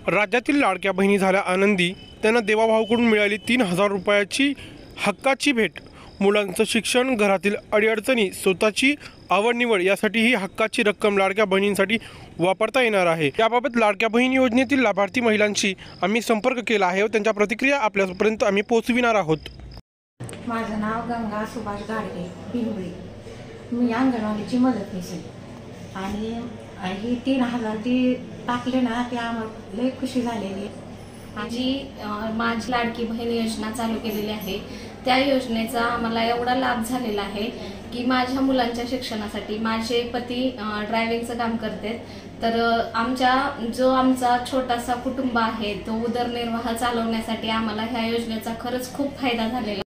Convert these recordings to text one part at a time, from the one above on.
राज्यातील लाडक्या बहिणी झाल्या आनंदी। त्यांना देवाभाऊकडून मिळाली 3000 रुपयाची हक्काची भेट। मुलांचं शिक्षण, घरातील अडीअडचणी, स्वतःची आवड निवड यासाठी ही हक्काची रक्कम लाडक्या बहिणींसाठी वापरता येणार आहे। याबाबत लाडक्या बहीण योजनेतील लाभार्थी महिलांशी आम्ही संपर्क केला आहे व त्यांच्या प्रतिक्रिया आपल्यापर्यंत आम्ही पोहोचविणार आहोत। माझं नाव गंगा सुभाष गाडगे पिंपरी। मी अंगणवाडीची मदतनीस आहे आणि ही 3000 ती टाकले ना ते आम्हाला लई खुशी झालेली आहे। जी माझी लाडकी बहीण योजना चालू केलेली आहे त्या योजनेचा आम्हाला एवढा लाभ झालेला आहे की माझ्या मुलांच्या शिक्षणासाठी माझे पती ड्रायव्हिंगचं काम करतात, तर आमचा छोटासा कुटुंब आहे तो उदरनिर्वाह चालवण्यासाठी आम्हाला ह्या योजनेचा खरंच खूप फायदा झालेला आहे।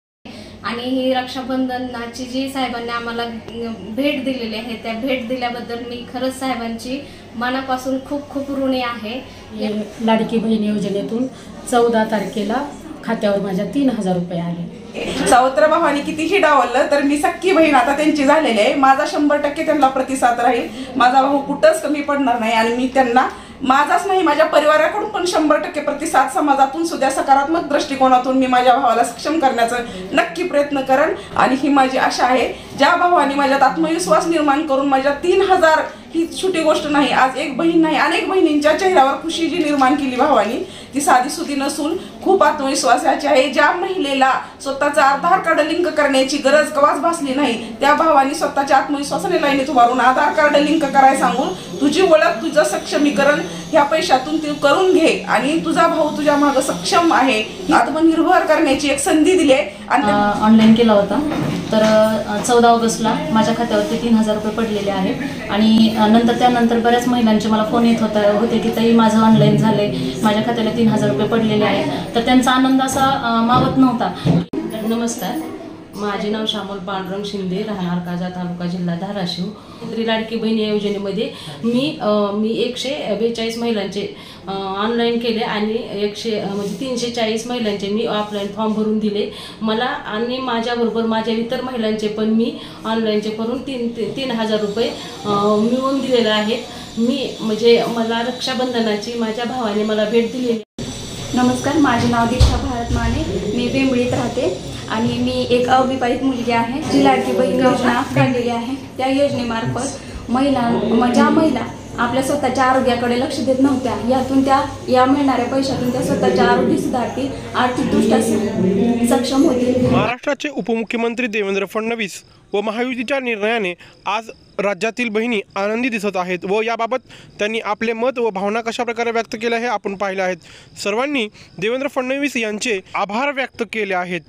आणि ही रक्षाबंधनाची जी साहेबांनी आम्हाला भेट दिलेली आहे त्या भेट दिल्याबद्दल मी खरंच साहेबांची मनापासून खूप खूप ऋणी आहे। लाडकी बहीण योजनेतून 14 तारखेला खात्यावर माझ्या 3000 रुपये आले। सावत्र भावानी कितीही डावललं तर मी सख्खी बहीण आता त्यांची झालेली आहे। माझा 100% त्यांना प्रतिसाद राहील। माझा भाऊ कुठंच कमी पडणार नाही आणि मी त्यांना माझाच नाही माझ्या परिवाराकडून पण 100% प्रतिसाद, समाजातून सुद्धा सकारात्मक दृष्टिकोनातून मी माझ्या भावाला सक्षम करण्याचा नक्की प्रयत्न करेन। आणि ही माझी आशा आहे, ज्या भावानी माझ्यात आत्मविश्वास निर्माण करून माझ्या 3000 ही छोटी गोष्ट नाही, आज एक बहीण नाही अनेक बहिणींच्या चेहऱ्यावर खुशी जी निर्माण केली भावानी ती साधी सुधी नसून खूप आत्मविश्वासाची आहे। ज्या महिलेला स्वतःचा आधार कार्ड लिंक करण्याची गरज कवाच भासली नाही त्या भावानी स्वतःच्या आत्मविश्वासाने लाईनीत उभारून आधार कार्ड लिंक करायला सांगून तुझी ओळख, तुझं सक्षमीकरण ह्या पैशातून तू करून घे आणि तुझा भाऊ तुझ्या मागे सक्षम आहे आत्मनिर्भर करण्याची एक संधी दिली आहे। आणि ऑनलाईन केला होता तर 14 ऑगस्टला माझ्या खात्यावरती 3000 रुपये पडलेले आहेत आणि त्यानंतर बऱ्याच महिलांचे मला फोन येत होते की ताई माझं ऑनलाईन झाले, माझ्या खात्याला 3000 रुपये पडलेले आहेत, तर त्यांचा आनंद असा मावत नव्हता। नमस्कार, माझे नाव श्यामल पांडुरंग शिंदे, राहणार काजा, तालुका जिल्हा धाराशिव। लाडकी बहीण या योजनेमध्ये मी 142 महिलांचे ऑनलाईन केले आणि 340 महिलांचे मी ऑफलाईन फॉर्म भरून दिले मला आणि माझ्याबरोबर माझ्या इतर महिलांचे पण मी ऑनलाईनचे करून 3000 रुपये मिळवून दिलेले आहेत। मला रक्षाबंधनाची माझ्या भावाने मला भेट दिली। नमस्कार, माझे नाव दीक्षा भारत माने, मी बेंबळीत राहते आणि मी एक अविवाहित मुलगी आहे जी लाडकी बहीण योजना काढलेली आहे। त्या योजनेमार्फत ज्या महिला आपल्या स्वतःच्या आरोग्याकडे लक्ष देत नव्हत्या यातून या मिळणाऱ्या पैशातून त्या स्वतःच्या आरोग्य सुधारतील, आर्थिकदृष्ट्या सक्षम होतील। महाराष्ट्राचे उपमुख्यमंत्री देवेंद्र फडणवीस व महायुतीच्या निर्णयाने आज राज्यातील बहिणी आनंदी दिसत आहेत व याबाबत त्यांनी आपले मत व भावना कशा प्रकारे व्यक्त केल्या हे आपण पाहिले आहेत। सर्वांनी देवेंद्र फडणवीस यांचे आभार व्यक्त केले आहेत।